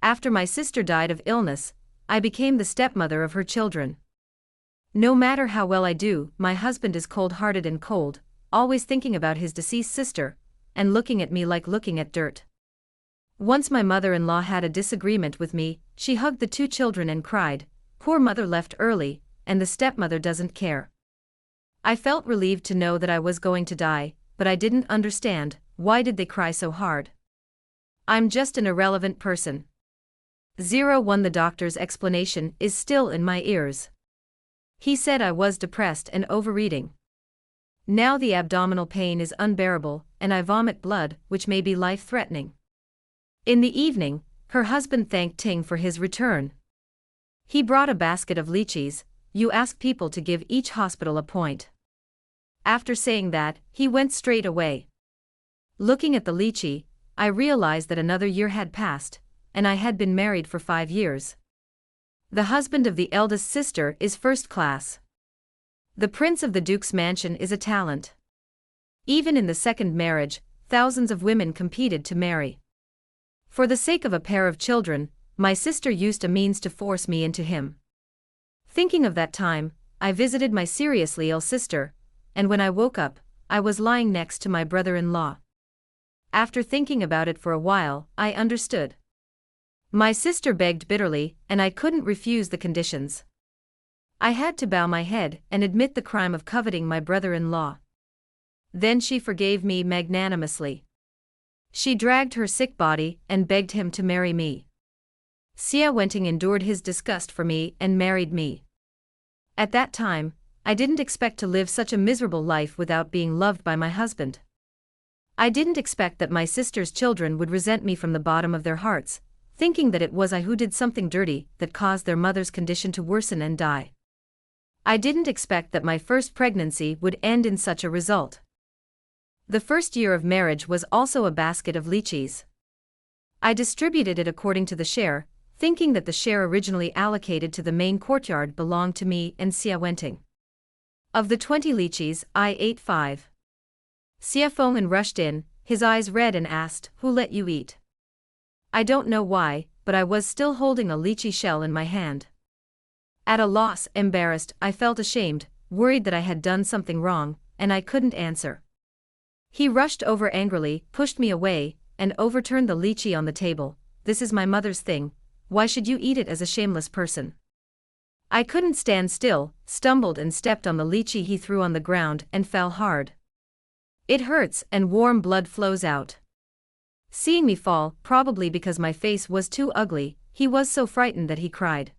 After my sister died of illness, I became the stepmother of her children. No matter how well I do, my husband is cold-hearted and cold, always thinking about his deceased sister, and looking at me like looking at dirt. Once my mother-in-law had a disagreement with me. She hugged the two children and cried, "Poor mother left early, and the stepmother doesn't care." I felt relieved to know that I was going to die, but I didn't understand, why did they cry so hard? I'm just an irrelevant person. 01 The doctor's explanation is still in my ears. He said I was depressed and overeating. Now the abdominal pain is unbearable, and I vomit blood, which may be life-threatening. In the evening, her husband thanked Ting for his return. He brought a basket of lychees. You ask people to give each hospital a point. After saying that, he went straight away. Looking at the lychee, I realized that another year had passed, and I had been married for 5 years. The husband of the eldest sister is first class. The prince of the duke's mansion is a talent. Even in the second marriage, thousands of women competed to marry. For the sake of a pair of children, my sister used a means to force me into him. Thinking of that time, I visited my seriously ill sister, and when I woke up, I was lying next to my brother-in-law. After thinking about it for a while, I understood. My sister begged bitterly, and I couldn't refuse the conditions. I had to bow my head and admit the crime of coveting my brother-in-law. Then she forgave me magnanimously. She dragged her sick body and begged him to marry me. Xia Wenting endured his disgust for me and married me. At that time, I didn't expect to live such a miserable life without being loved by my husband. I didn't expect that my sister's children would resent me from the bottom of their hearts, thinking that it was I who did something dirty that caused their mother's condition to worsen and die. I didn't expect that my first pregnancy would end in such a result. The first year of marriage was also a basket of lychees. I distributed it according to the share, thinking that the share originally allocated to the main courtyard belonged to me and Xia Wenting. Of the 20 lychees, I ate 5. Xia Fenghan rushed in, his eyes red, and asked, "Who let you eat?" I don't know why, but I was still holding a lychee shell in my hand. At a loss, embarrassed, I felt ashamed, worried that I had done something wrong, and I couldn't answer. He rushed over angrily, pushed me away, and overturned the lychee on the table. "This is my mother's thing, why should you eat it as a shameless person?" I couldn't stand still, stumbled and stepped on the lychee he threw on the ground and fell hard. It hurts and warm blood flows out. Seeing me fall, probably because my face was too ugly, he was so frightened that he cried.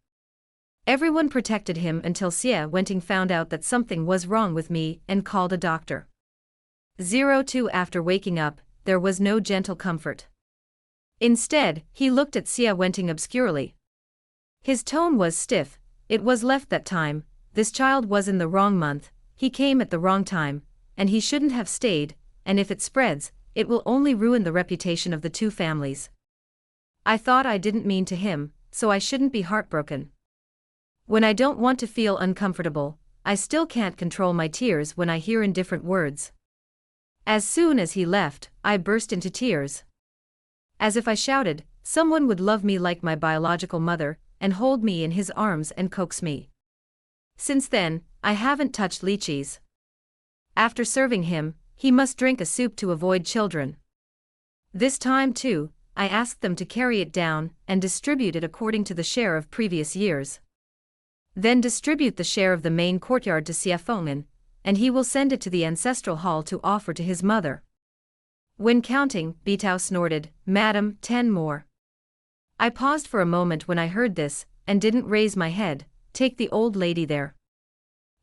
Everyone protected him until Xia Wenting found out that something was wrong with me and called a doctor. 02 After waking up, there was no gentle comfort. Instead, he looked at Xia Wenting obscurely. His tone was stiff. "It was left that time, this child was in the wrong month, he came at the wrong time, and he shouldn't have stayed, and if it spreads, it will only ruin the reputation of the two families. I thought I didn't mean to him, so I shouldn't be heartbroken. When I don't want to feel uncomfortable, I still can't control my tears when I hear indifferent words." As soon as he left, I burst into tears. As if I shouted, someone would love me like my biological mother, and hold me in his arms and coax me. Since then, I haven't touched lychees. After serving him, he must drink a soup to avoid children. This time too, I asked them to carry it down and distribute it according to the share of previous years. Then distribute the share of the main courtyard to Xia Fenghan, and he will send it to the ancestral hall to offer to his mother. When counting, Bitao snorted, "Madam, 10 more." I paused for a moment when I heard this, and didn't raise my head. "Take the old lady there."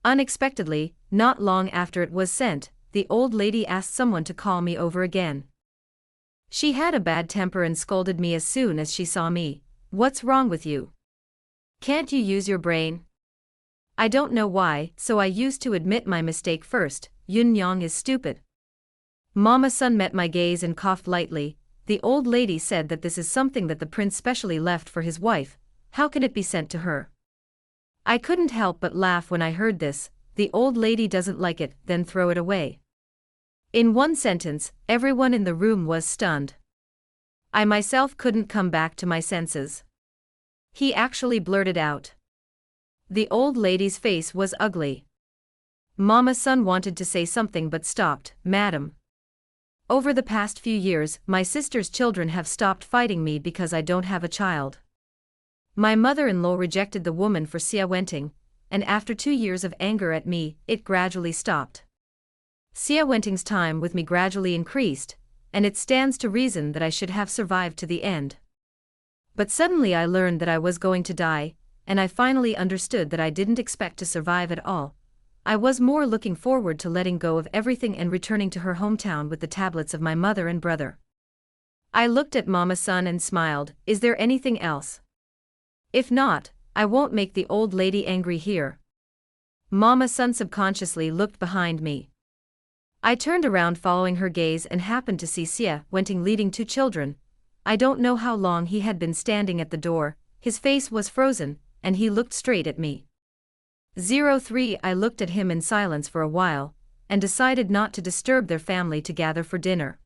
Unexpectedly, not long after it was sent, the old lady asked someone to call me over again. She had a bad temper and scolded me as soon as she saw me. "What's wrong with you? Can't you use your brain?" I don't know why, so I used to admit my mistake first. "Yun Yang is stupid." Mama Sun met my gaze and coughed lightly. "The old lady said that this is something that the prince specially left for his wife. How can it be sent to her?" I couldn't help but laugh when I heard this. "The old lady doesn't like it, then throw it away." In one sentence, everyone in the room was stunned. I myself couldn't come back to my senses. He actually blurted out. The old lady's face was ugly. Mama's son wanted to say something but stopped. Madam. Over the past few years, my sister's children have stopped fighting me because I don't have a child. My mother-in-law rejected the woman for Sia Wenting, and after 2 years of anger at me, it gradually stopped. Sia Wenting's time with me gradually increased, and it stands to reason that I should have survived to the end. But suddenly I learned that I was going to die, and I finally understood that I didn't expect to survive at all. I was more looking forward to letting go of everything and returning to her hometown with the tablets of my mother and brother. I looked at Mama Son and smiled. Is there anything else? If not, I won't make the old lady angry here. Mama Son subconsciously looked behind me. I turned around following her gaze and happened to see Sia Wenting leading 2 children. I don't know how long he had been standing at the door, his face was frozen, and he looked straight at me. 03 I looked at him in silence for a while, and decided not to disturb their family to gather for dinner.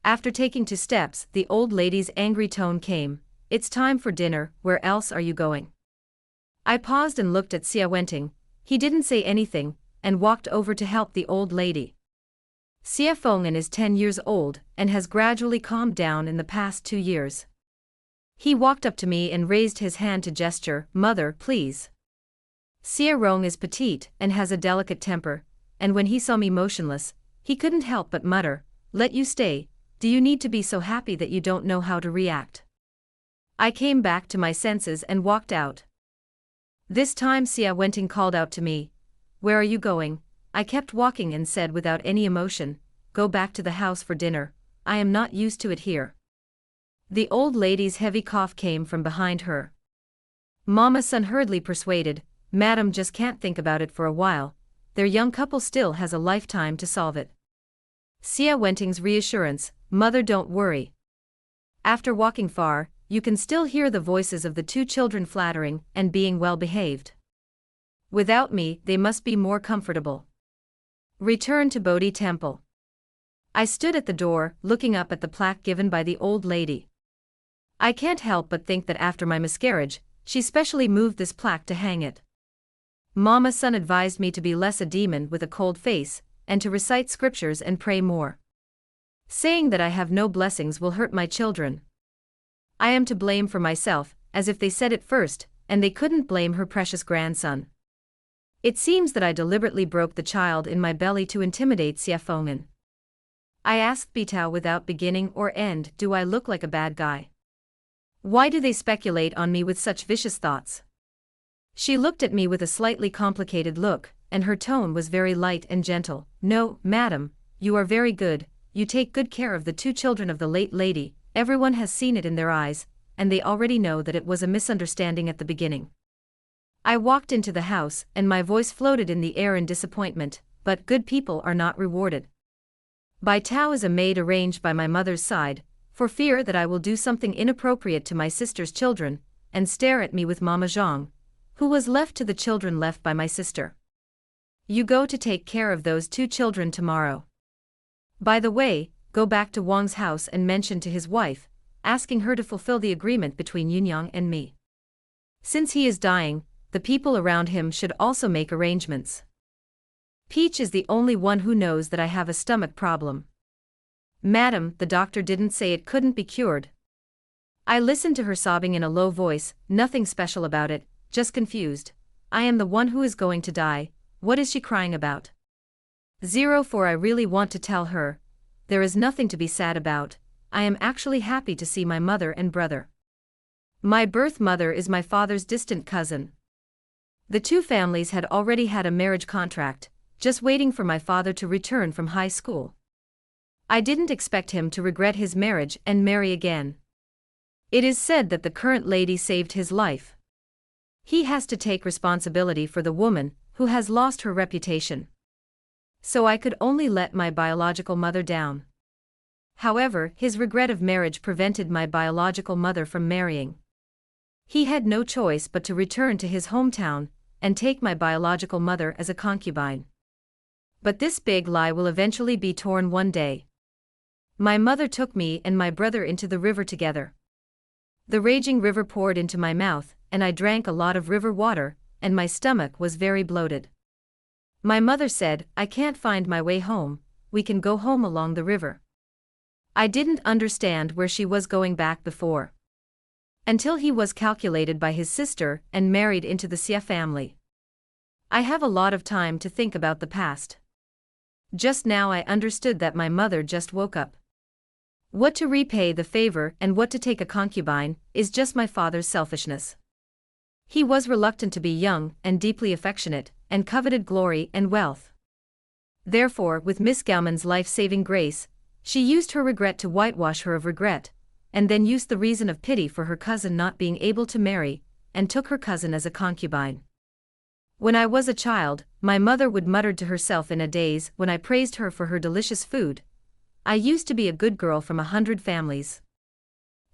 After taking 2 steps, the old lady's angry tone came. It's time for dinner, where else are you going? I paused and looked at Sia Wenting. He didn't say anything, and walked over to help the old lady. Sia Wenting is 10 years old, and has gradually calmed down in the past 2 years. He walked up to me and raised his hand to gesture, Mother, please. Sia Wenting is petite and has a delicate temper, and when he saw me motionless, he couldn't help but mutter, Let you stay, do you need to be so happy that you don't know how to react? I came back to my senses and walked out. This time Sia Wenting called out to me, Where are you going? I kept walking and said without any emotion, Go back to the house for dinner, I am not used to it here. The old lady's heavy cough came from behind her. Mama Son hurriedly persuaded, Madam just can't think about it for a while, their young couple still has a lifetime to solve it. Sia Wenting's reassurance, Mother don't worry. After walking far, you can still hear the voices of the 2 children flattering and being well behaved. Without me, they must be more comfortable. Return to Bodhi Temple. I stood at the door, looking up at the plaque given by the old lady. I can't help but think that after my miscarriage, she specially moved this plaque to hang it. Mama Son advised me to be less a demon with a cold face, and to recite scriptures and pray more. Saying that I have no blessings will hurt my children. I am to blame for myself, as if they said it first, and they couldn't blame her precious grandson. It seems that I deliberately broke the child in my belly to intimidate Sia Wenting. I asked Bitao without beginning or end, do I look like a bad guy? Why do they speculate on me with such vicious thoughts? She looked at me with a slightly complicated look, and her tone was very light and gentle. No, madam, you are very good, you take good care of the 2 children of the late lady, everyone has seen it in their eyes, and they already know that it was a misunderstanding at the beginning. I walked into the house, and my voice floated in the air in disappointment, but good people are not rewarded. Bai Tao is a maid arranged by my mother's side, for fear that I will do something inappropriate to my sister's children, and stare at me with Mama Zhang, who was left to the children left by my sister. You go to take care of those 2 children tomorrow. By the way, go back to Wang's house and mention to his wife, asking her to fulfill the agreement between Yunyang and me. Since he is dying, the people around him should also make arrangements. Peach is the only one who knows that I have a stomach problem. Madam, the doctor didn't say it couldn't be cured. I listened to her sobbing in a low voice, nothing special about it, just confused. I am the one who is going to die, what is she crying about? 04 I really want to tell her, there is nothing to be sad about, I am actually happy to see my mother and brother. My birth mother is my father's distant cousin. The 2 families had already had a marriage contract, just waiting for my father to return from high school. I didn't expect him to regret his marriage and marry again. It is said that the current lady saved his life. He has to take responsibility for the woman who has lost her reputation. So I could only let my biological mother down. However, his regret of marriage prevented my biological mother from marrying. He had no choice but to return to his hometown and take my biological mother as a concubine. But this big lie will eventually be torn one day. My mother took me and my brother into the river together. The raging river poured into my mouth, and I drank a lot of river water, and my stomach was very bloated. My mother said, "I can't find my way home, we can go home along the river." I didn't understand where she was going back before. Until he was calculated by his sister and married into the Sia family. I have a lot of time to think about the past. Just now I understood that my mother just woke up. What to repay the favor and what to take a concubine is just my father's selfishness. He was reluctant to be young and deeply affectionate, and coveted glory and wealth. Therefore, with Miss Gowman's life-saving grace, she used her regret to whitewash her of regret, and then used the reason of pity for her cousin not being able to marry, and took her cousin as a concubine. When I was a child, my mother would mutter to herself in a daze when I praised her for her delicious food, "I used to be a good girl from 100 families.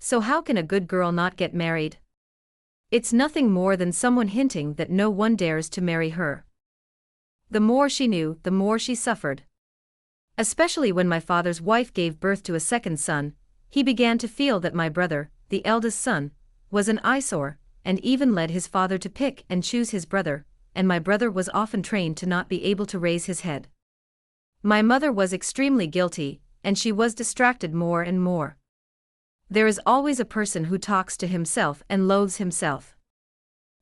So how can a good girl not get married? It's nothing more than someone hinting that no one dares to marry her." The more she knew, the more she suffered. Especially when my father's wife gave birth to a second son, he began to feel that my brother, the eldest son, was an eyesore, and even led his father to pick and choose his brother, and my brother was often trained to not be able to raise his head. My mother was extremely guilty, and she was distracted more and more. There is always a person who talks to himself and loathes himself.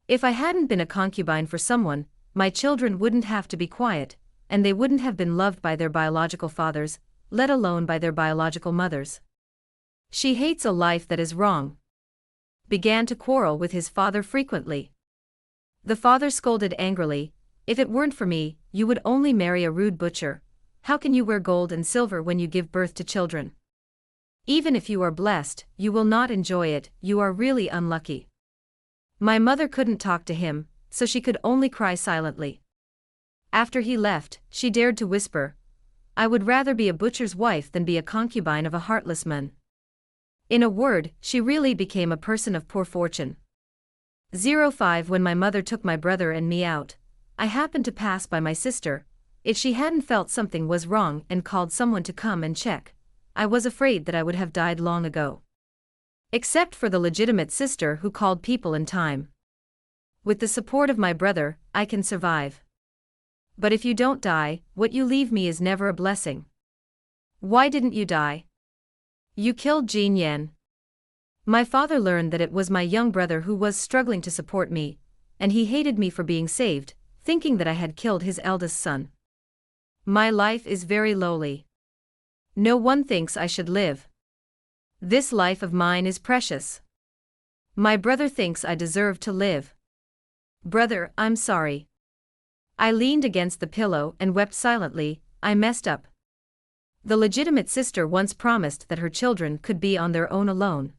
If I hadn't been a concubine for someone, my children wouldn't have to be quiet, and they wouldn't have been loved by their biological fathers, let alone by their biological mothers. She hates a life that is wrong. Began to quarrel with his father frequently. The father scolded angrily, "If it weren't for me, you would only marry a rude butcher. How can you wear gold and silver when you give birth to children? Even if you are blessed, you will not enjoy it, you are really unlucky." My mother couldn't talk to him, so she could only cry silently. After he left, she dared to whisper, "I would rather be a butcher's wife than be a concubine of a heartless man." In a word, she really became a person of poor fortune. 05 When my mother took my brother and me out, I happened to pass by my sister. If she hadn't felt something was wrong and called someone to come and check, I was afraid that I would have died long ago. Except for the legitimate sister who called people in time. With the support of my brother, I can survive. But if you don't die, what you leave me is never a blessing. Why didn't you die? You killed Jean Yen. My father learned that it was my young brother who was struggling to support me, and he hated me for being saved, thinking that I had killed his eldest son. My life is very lowly. No one thinks I should live. This life of mine is precious. My brother thinks I deserve to live. Brother, I'm sorry. I leaned against the pillow and wept silently. I messed up. The legitimate sister once promised that her children could be on their own alone.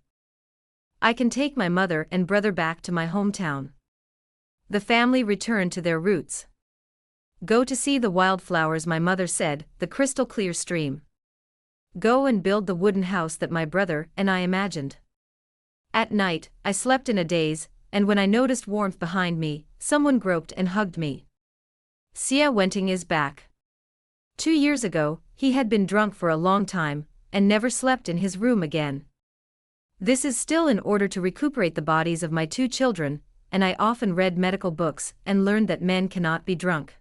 I can take my mother and brother back to my hometown. The family returned to their roots. Go to see the wildflowers, my mother said, the crystal clear stream. Go and build the wooden house that my brother and I imagined. At night, I slept in a daze, and when I noticed warmth behind me, someone groped and hugged me. Sia Wenting is back. 2 years ago, he had been drunk for a long time, and never slept in his room again. This is still in order to recuperate the bodies of my 2 children, and I often read medical books and learned that men cannot be drunk.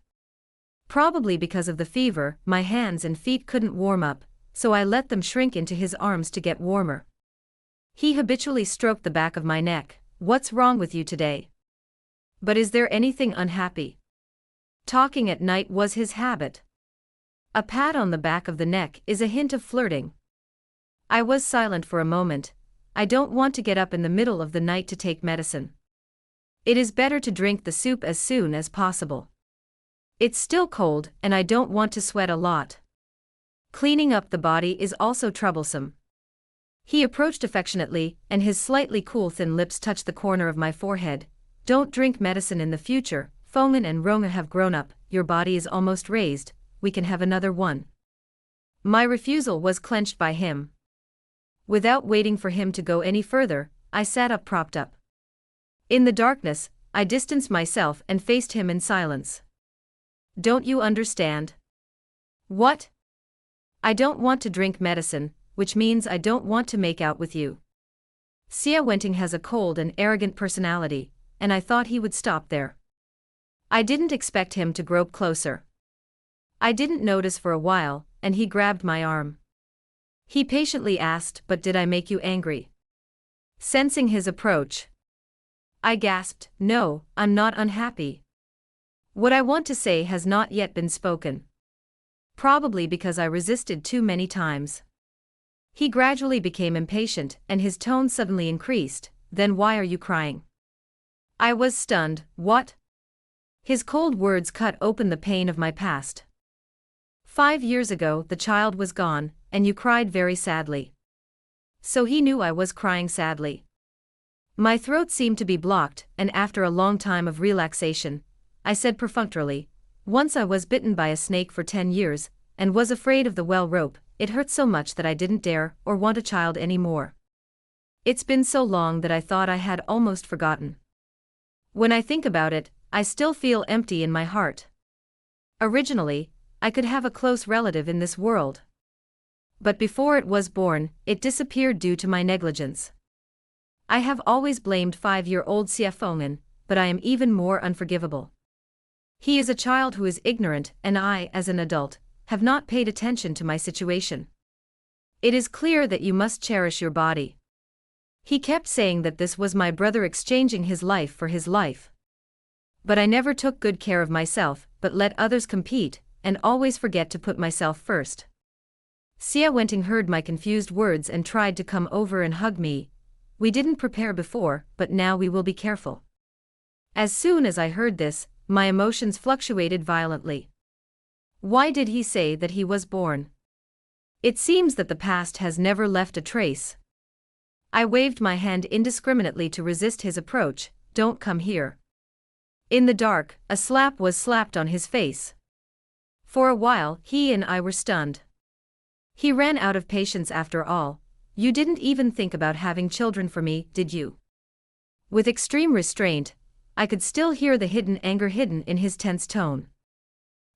Probably because of the fever, my hands and feet couldn't warm up, so I let them shrink into his arms to get warmer. He habitually stroked the back of my neck. What's wrong with you today? But is there anything unhappy? Talking at night was his habit. A pat on the back of the neck is a hint of flirting. I was silent for a moment. I don't want to get up in the middle of the night to take medicine. It is better to drink the soup as soon as possible. It's still cold and I don't want to sweat a lot. Cleaning up the body is also troublesome. He approached affectionately, and his slightly cool thin lips touched the corner of my forehead. Don't drink medicine in the future. Fomen and Ronga have grown up, your body is almost raised, we can have another one. My refusal was clenched by him. Without waiting for him to go any further, I sat up propped up. In the darkness, I distanced myself and faced him in silence. Don't you understand? What? I don't want to drink medicine, which means I don't want to make out with you. Sia Wenting has a cold and arrogant personality, and I thought he would stop there. I didn't expect him to grope closer. I didn't notice for a while, and he grabbed my arm. He patiently asked, "But did I make you angry?" Sensing his approach, I gasped, "No, I'm not unhappy. What I want to say has not yet been spoken. Probably because I resisted too many times." He gradually became impatient, and his tone suddenly increased. "Then why are you crying?" I was stunned. "What?" His cold words cut open the pain of my past. 5 years ago, the child was gone, and you cried very sadly. So he knew I was crying sadly. My throat seemed to be blocked, and after a long time of relaxation, I said perfunctorily, "Once I was bitten by a snake for 10 years, and was afraid of the well rope. It hurt so much that I didn't dare or want a child anymore. It's been so long that I thought I had almost forgotten. When I think about it, I still feel empty in my heart. Originally, I could have a close relative in this world. But before it was born, it disappeared due to my negligence. I have always blamed 5-year-old Sia Feng'an, but I am even more unforgivable. He is a child who is ignorant, and I, as an adult, have not paid attention to my situation. It is clear that you must cherish your body." He kept saying that this was my brother exchanging his life for his life. But I never took good care of myself, but let others compete, and always forget to put myself first. Sia Wenting heard my confused words and tried to come over and hug me. "We didn't prepare before, but now we will be careful." As soon as I heard this, my emotions fluctuated violently. Why did he say that he was born? It seems that the past has never left a trace. I waved my hand indiscriminately to resist his approach. "Don't come here." In the dark, a slap was slapped on his face. For a while, he and I were stunned. He ran out of patience after all. "You didn't even think about having children for me, did you?" With extreme restraint, I could still hear the hidden anger hidden in his tense tone.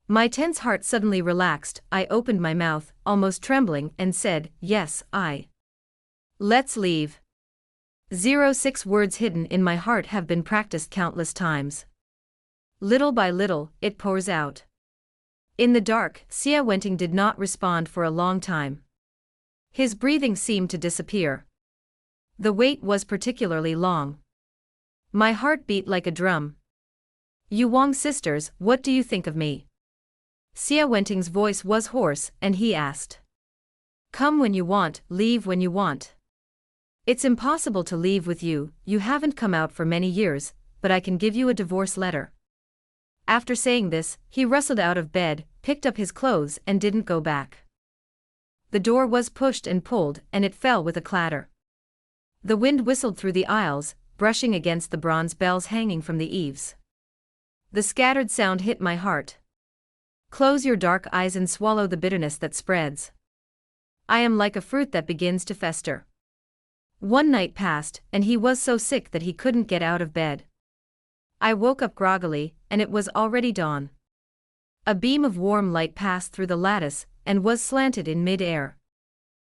My tense heart suddenly relaxed. I opened my mouth, almost trembling, and said, "Yes, I." "Let's leave." 6 words hidden in my heart have been practiced countless times. Little by little, it pours out. In the dark, Sia Wenting did not respond for a long time. His breathing seemed to disappear. The wait was particularly long. My heart beat like a drum. "You Wong sisters, what do you think of me?" Sia Wenting's voice was hoarse, and he asked. "Come when you want, leave when you want. It's impossible to leave with you. You haven't come out for many years, but I can give you a divorce letter." After saying this, he rustled out of bed, picked up his clothes, and didn't go back. The door was pushed and pulled, and it fell with a clatter. The wind whistled through the aisles, brushing against the bronze bells hanging from the eaves. The scattered sound hit my heart. "Close your dark eyes and swallow the bitterness that spreads. I am like a fruit that begins to fester." One night passed, and he was so sick that he couldn't get out of bed. I woke up groggily, and it was already dawn. A beam of warm light passed through the lattice, and was slanted in mid-air.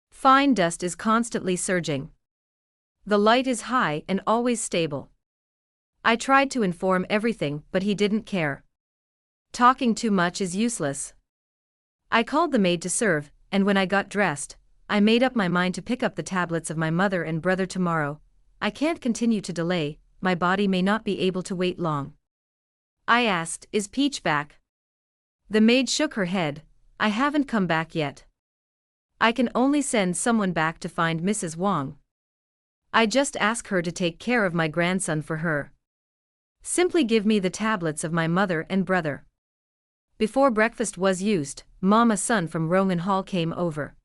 Fine dust is constantly surging. The light is high and always stable. I tried to inform everything, but he didn't care. Talking too much is useless. I called the maid to serve, and when I got dressed, I made up my mind to pick up the tablets of my mother and brother tomorrow. I can't continue to delay, my body may not be able to wait long. I asked, "Is Peach back?" The maid shook her head. "I haven't come back yet. I can only send someone back to find Mrs. Wong. I just ask her to take care of my grandson for her. Simply give me the tablets of my mother and brother." Before breakfast was used, Mama Sun from Rogan Hall came over.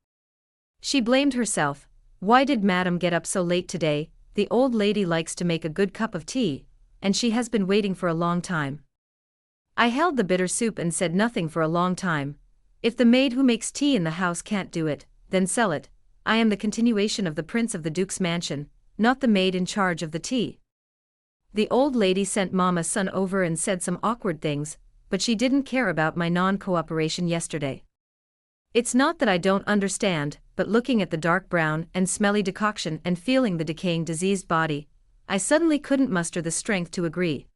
She blamed herself. "Why did Madam get up so late today? The old lady likes to make a good cup of tea, and she has been waiting for a long time." I held the bitter soup and said nothing for a long time. If the maid who makes tea in the house can't do it, then sell it. I am the continuation of the Prince of the Duke's mansion, not the maid in charge of the tea. The old lady sent Mama Sun over and said some awkward things, but she didn't care about my non-cooperation yesterday. It's not that I don't understand, but looking at the dark brown and smelly decoction and feeling the decaying diseased body, I suddenly couldn't muster the strength to agree.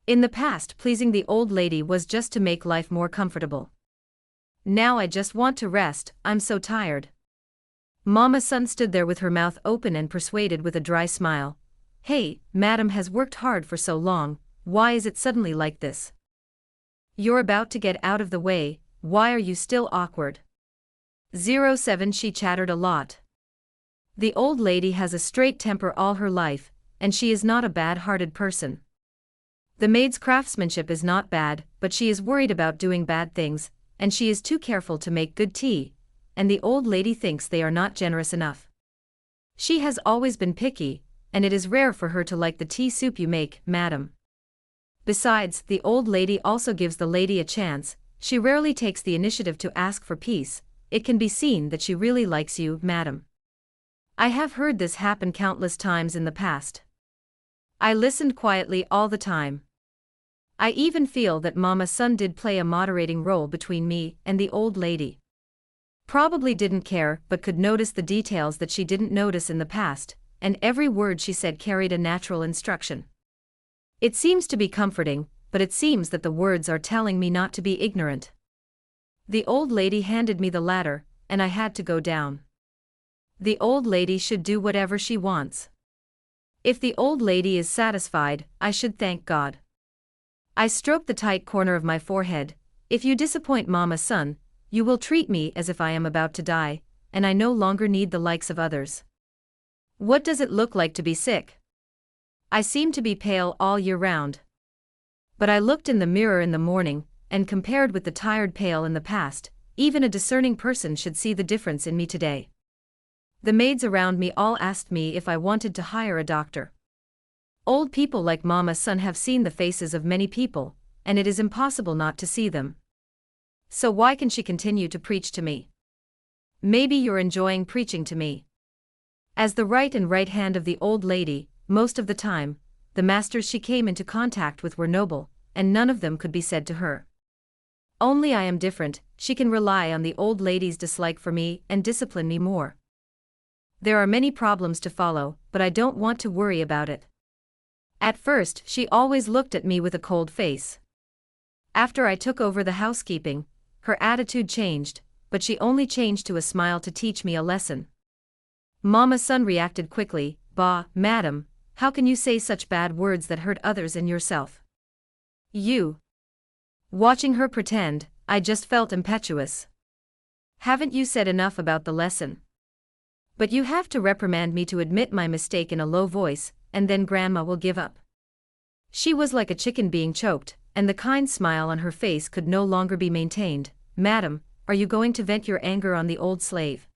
In the past, pleasing the old lady was just to make life more comfortable. Now I just want to rest, I'm so tired. Mama Sun stood there with her mouth open and persuaded with a dry smile. Hey, madam has worked hard for so long, why is it suddenly like this? You're about to get out of the way, why are you still awkward? 07 She chattered a lot. The old lady has a straight temper all her life, and she is not a bad-hearted person. The maid's craftsmanship is not bad, but she is worried about doing bad things, and she is too careful to make good tea, and the old lady thinks they are not generous enough. She has always been picky, and it is rare for her to like the tea soup you make, madam. Besides, the old lady also gives the lady a chance, she rarely takes the initiative to ask for peace, it can be seen that she really likes you, madam. I have heard this happen countless times in the past. I listened quietly all the time. I even feel that Mama Sun did play a moderating role between me and the old lady. Probably didn't care but could notice the details that she didn't notice in the past, and every word she said carried a natural instruction. It seems to be comforting, but it seems that the words are telling me not to be ignorant. The old lady handed me the ladder, and I had to go down. The old lady should do whatever she wants. If the old lady is satisfied, I should thank God. I stroked the tight corner of my forehead. If you disappoint Mama Sun, you will treat me as if I am about to die, and I no longer need the likes of others. What does it look like to be sick? I seem to be pale all year round. But I looked in the mirror in the morning, and compared with the tired pale in the past, even a discerning person should see the difference in me today. The maids around me all asked me if I wanted to hire a doctor. Old people like Mama Sun have seen the faces of many people, and it is impossible not to see them. So why can she continue to preach to me? Maybe you're enjoying preaching to me. As the right hand of the old lady, most of the time, the masters she came into contact with were noble, and none of them could be said to her. Only I am different, she can rely on the old lady's dislike for me and discipline me more. There are many problems to follow, but I don't want to worry about it. At first, she always looked at me with a cold face. After I took over the housekeeping, her attitude changed, but she only changed to a smile to teach me a lesson. Mama Sun reacted quickly. Bah, madam, how can you say such bad words that hurt others and yourself? You. Watching her pretend, I just felt impetuous. Haven't you said enough about the lesson? But you have to reprimand me to admit my mistake in a low voice, and then Grandma will give up. She was like a chicken being choked, and the kind smile on her face could no longer be maintained. Madam, are you going to vent your anger on the old slave?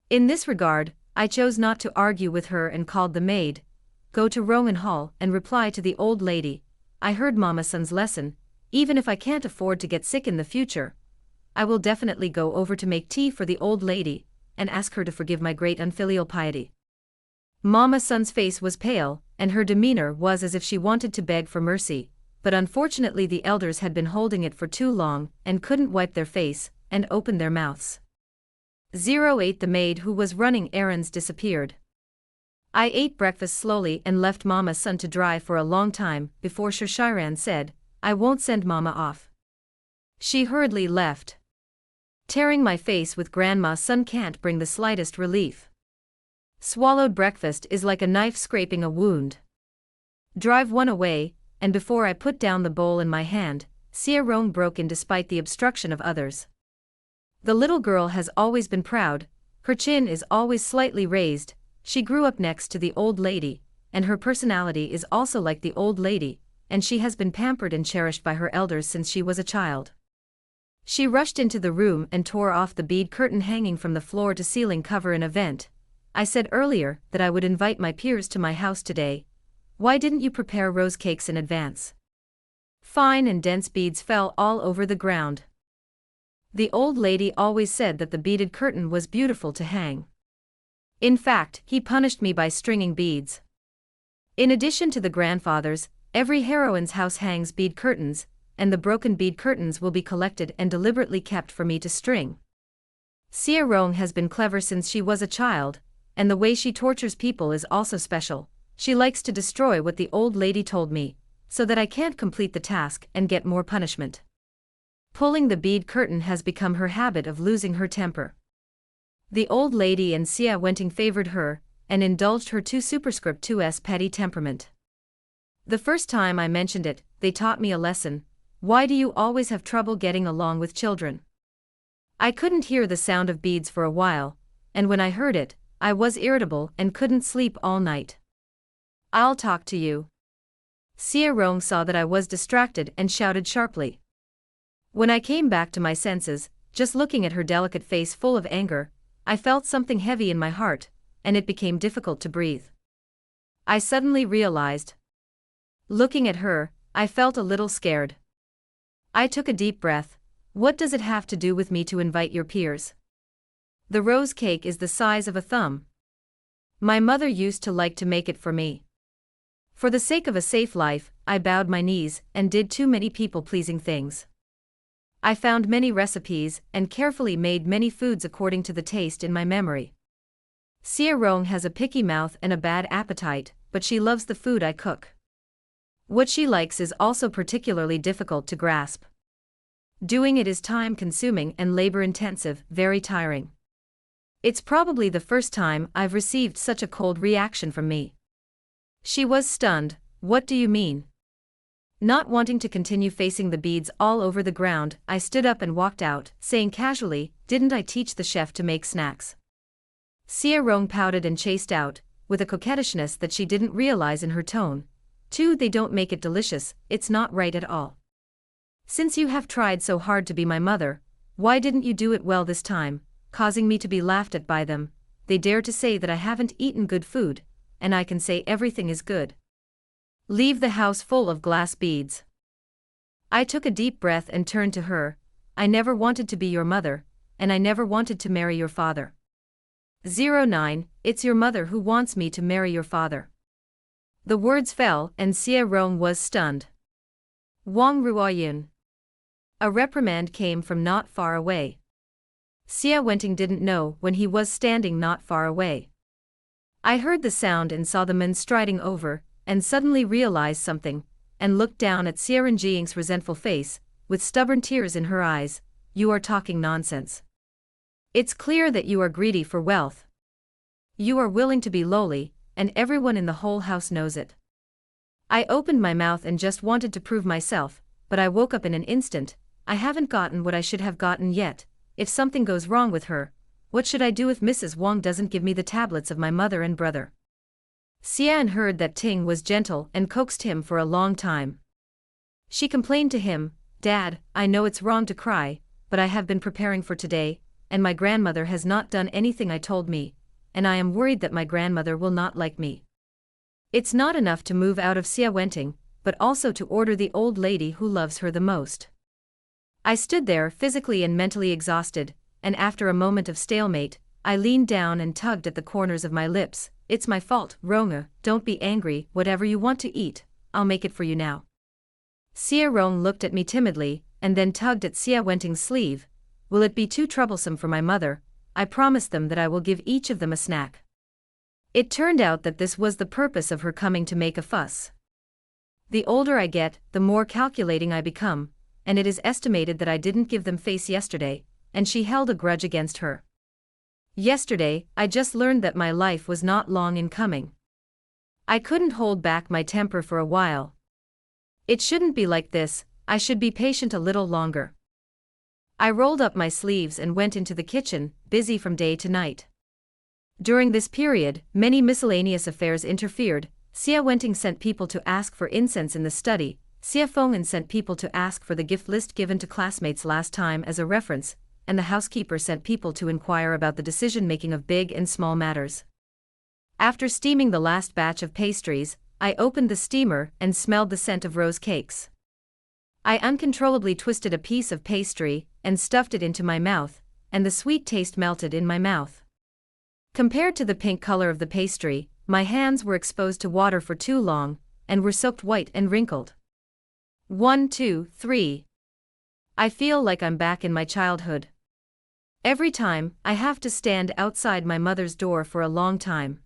In this regard, I chose not to argue with her and called the maid. Go to Roman Hall and reply to the old lady. I heard Mama Sun's lesson, even if I can't afford to get sick in the future. I will definitely go over to make tea for the old lady, and ask her to forgive my great unfilial piety. Mama Sun's face was pale, and her demeanor was as if she wanted to beg for mercy, but unfortunately the elders had been holding it for too long and couldn't wipe their face and open their mouths. 08 The maid who was running errands disappeared. I ate breakfast slowly and left Mama Sun to dry for a long time before Shashiran said, I won't send Mama off. She hurriedly left. Tearing my face with Grandma Sun can't bring the slightest relief. Swallowed breakfast is like a knife scraping a wound. Drive one away, and before I put down the bowl in my hand, Sierrone broke in despite the obstruction of others. The little girl has always been proud, her chin is always slightly raised, she grew up next to the old lady, and her personality is also like the old lady, and she has been pampered and cherished by her elders since she was a child. She rushed into the room and tore off the bead curtain hanging from the floor to ceiling cover in a vent. I said earlier that I would invite my peers to my house today. Why didn't you prepare rose cakes in advance? Fine and dense beads fell all over the ground. The old lady always said that the beaded curtain was beautiful to hang. In fact, he punished me by stringing beads. In addition to the grandfathers, every heroine's house hangs bead curtains, and the broken bead curtains will be collected and deliberately kept for me to string. Sia Rong has been clever since she was a child, and the way she tortures people is also special. She likes to destroy what the old lady told me, so that I can't complete the task and get more punishment. Pulling the bead curtain has become her habit of losing her temper. The old lady and Sia Wenting favored her, and indulged her 2 superscript 2's petty temperament. The first time I mentioned it, they taught me a lesson. Why do you always have trouble getting along with children? I couldn't hear the sound of beads for a while, and when I heard it, I was irritable and couldn't sleep all night. I'll talk to you. Sia Rong saw that I was distracted and shouted sharply. When I came back to my senses, just looking at her delicate face full of anger, I felt something heavy in my heart, and it became difficult to breathe. I suddenly realized. Looking at her, I felt a little scared. I took a deep breath. What does it have to do with me to invite your peers? The rose cake is the size of a thumb. My mother used to like to make it for me. For the sake of a safe life, I bowed my knees and did too many people-pleasing things. I found many recipes and carefully made many foods according to the taste in my memory. Sia Rong has a picky mouth and a bad appetite, but she loves the food I cook. What she likes is also particularly difficult to grasp. Doing it is time-consuming and labor-intensive, very tiring. It's probably the first time I've received such a cold reaction from me. She was stunned. What do you mean? Not wanting to continue facing the beads all over the ground, I stood up and walked out, saying casually, "Didn't I teach the chef to make snacks?" Sia Rong pouted and chased out, with a coquettishness that she didn't realize in her tone. "2. They don't make it delicious, it's not right at all. Since you have tried so hard to be my mother, why didn't you do it well this time, causing me to be laughed at by them? They dare to say that I haven't eaten good food, and I can say everything is good. Leave the house full of glass beads." I took a deep breath and turned to her. "I never wanted to be your mother, and I never wanted to marry your father." 09. It's your mother who wants me to marry your father. The words fell, and Sia Rong was stunned. Wang Ruoyun. A reprimand came from not far away. Sia Wenting didn't know when he was standing not far away. I heard the sound and saw the men striding over, and suddenly realized something, and looked down at Sia Renjing's resentful face, with stubborn tears in her eyes. "You are talking nonsense. It's clear that you are greedy for wealth. You are willing to be lowly, and everyone in the whole house knows it." I opened my mouth and just wanted to prove myself, but I woke up in an instant. I haven't gotten what I should have gotten yet. If something goes wrong with her, what should I do if Mrs. Wang doesn't give me the tablets of my mother and brother? Xian heard that Ting was gentle and coaxed him for a long time. She complained to him, "Dad, I know it's wrong to cry, but I have been preparing for today, and my grandmother has not done anything I told me, and I am worried that my grandmother will not like me." It's not enough to move out of Sia Wenting, but also to order the old lady who loves her the most. I stood there physically and mentally exhausted, and after a moment of stalemate, I leaned down and tugged at the corners of my lips. "It's my fault, Ronga, don't be angry, whatever you want to eat, I'll make it for you now." Sia Rong looked at me timidly, and then tugged at Sia Wenting's sleeve. "Will it be too troublesome for my mother? I promise them that I will give each of them a snack." It turned out that this was the purpose of her coming to make a fuss. The older I get, the more calculating I become, and it is estimated that I didn't give them face yesterday, and she held a grudge against her. Yesterday, I just learned that my life was not long in coming. I couldn't hold back my temper for a while. It shouldn't be like this, I should be patient a little longer. I rolled up my sleeves and went into the kitchen, busy from day to night. During this period, many miscellaneous affairs interfered. Sia Wenting sent people to ask for incense in the study. Sia Fenghan sent people to ask for the gift list given to classmates last time as a reference, and the housekeeper sent people to inquire about the decision-making of big and small matters. After steaming the last batch of pastries, I opened the steamer and smelled the scent of rose cakes. I uncontrollably twisted a piece of pastry and stuffed it into my mouth, and the sweet taste melted in my mouth. Compared to the pink color of the pastry, my hands were exposed to water for too long, and were soaked white and wrinkled. 1, 2, 3. I feel like I'm back in my childhood. Every time, I have to stand outside my mother's door for a long time.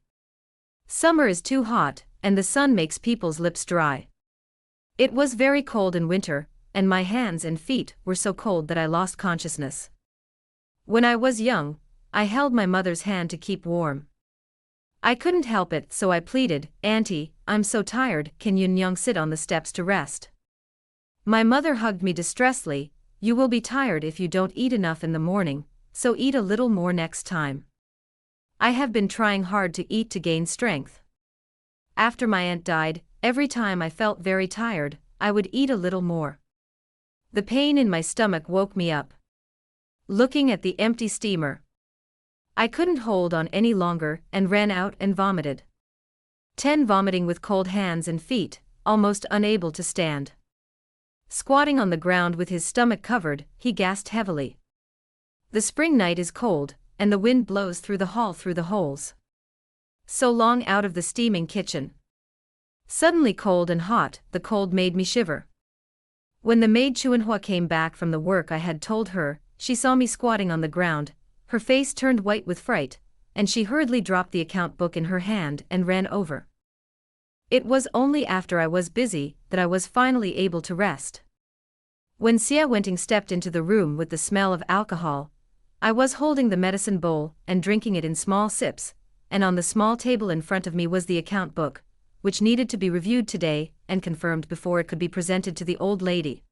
Summer is too hot, and the sun makes people's lips dry. It was very cold in winter, and my hands and feet were so cold that I lost consciousness. When I was young, I held my mother's hand to keep warm. I couldn't help it, so I pleaded, "Auntie, I'm so tired, can Yun-Young sit on the steps to rest?" My mother hugged me distressfully. "You will be tired if you don't eat enough in the morning, so eat a little more next time." I have been trying hard to eat to gain strength. After my aunt died, every time I felt very tired, I would eat a little more. The pain in my stomach woke me up. Looking at the empty steamer, I couldn't hold on any longer and ran out and vomited. 10 Vomiting with cold hands and feet, almost unable to stand. Squatting on the ground with his stomach covered, he gasped heavily. The spring night is cold, and the wind blows through the hall through the holes. So long out of the steaming kitchen. Suddenly cold and hot, the cold made me shiver. When the maid Chuanhua came back from the work I had told her, she saw me squatting on the ground. Her face turned white with fright, and she hurriedly dropped the account book in her hand and ran over. It was only after I was busy that I was finally able to rest. When Xia Wenting stepped into the room with the smell of alcohol, I was holding the medicine bowl and drinking it in small sips, and on the small table in front of me was the account book, which needed to be reviewed today and confirmed before it could be presented to the old lady.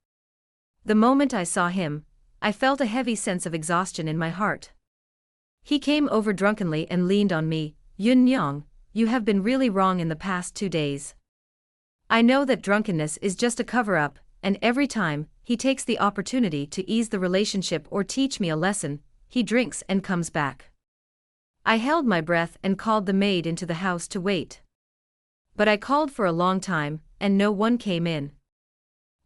The moment I saw him, I felt a heavy sense of exhaustion in my heart. He came over drunkenly and leaned on me. "Yun-Young, you have been really wrong in the past 2 days. I know that drunkenness is just a cover-up, and every time he takes the opportunity to ease the relationship or teach me a lesson, he drinks and comes back." I held my breath and called the maid into the house to wait. But I called for a long time, and no one came in.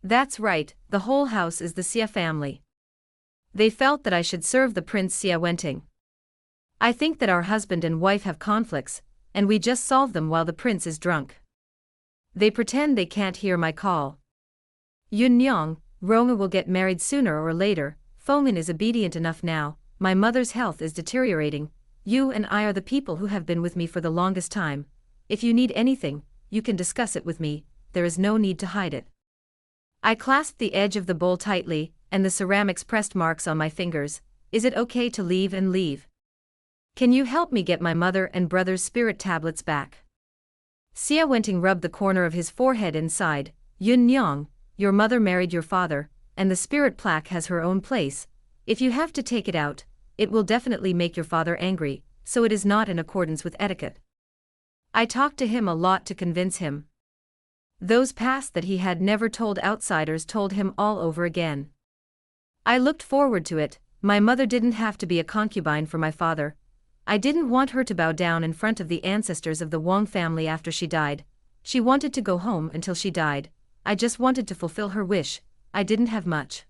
That's right, the whole house is the Xia family. They felt that I should serve the Prince Xia Wenting. I think that our husband and wife have conflicts, and we just solve them while the prince is drunk. They pretend they can't hear my call. "Yun-Young, Ronga will get married sooner or later. Fengmin is obedient enough now. My mother's health is deteriorating. You and I are the people who have been with me for the longest time. If you need anything, you can discuss it with me, there is no need to hide it." I clasped the edge of the bowl tightly, and the ceramics pressed marks on my fingers. "Is it okay to leave and leave? Can you help me get my mother and brother's spirit tablets back?" Xia Wenting rubbed the corner of his forehead and sighed. "Yun-Young, your mother married your father, and the spirit plaque has her own place. If you have to take it out, it will definitely make your father angry, so it is not in accordance with etiquette." I talked to him a lot to convince him. Those past that he had never told outsiders told him all over again. I looked forward to it. My mother didn't have to be a concubine for my father. I didn't want her to bow down in front of the ancestors of the Wang family after she died. She wanted to go home until she died. I just wanted to fulfill her wish. I didn't have much.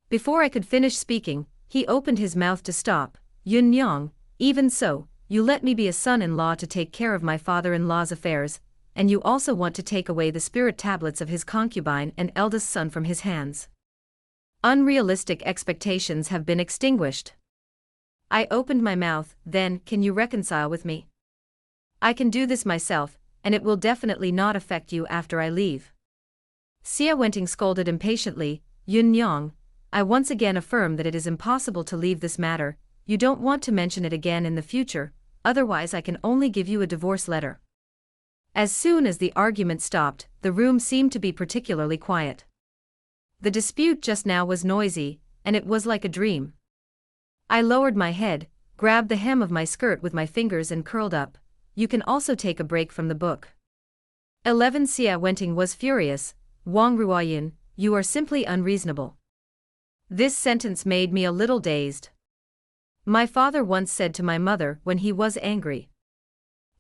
Before I could finish speaking, he opened his mouth to stop. "Yun-Young, even so, you let me be a son-in-law to take care of my father-in-law's affairs, and you also want to take away the spirit tablets of his concubine and eldest son from his hands. Unrealistic expectations have been extinguished." I opened my mouth. "Then, can you reconcile with me? I can do this myself, and it will definitely not affect you after I leave." Xia Wenting scolded impatiently. "Yun-Young, I once again affirm that it is impossible to leave this matter. You don't want to mention it again in the future, otherwise I can only give you a divorce letter." As soon as the argument stopped, the room seemed to be particularly quiet. The dispute just now was noisy, and it was like a dream. I lowered my head, grabbed the hem of my skirt with my fingers and curled up. "You can also take a break from the book." 11 Xia Wenting was furious. "Wang Ruoyin, you are simply unreasonable." This sentence made me a little dazed. My father once said to my mother when he was angry,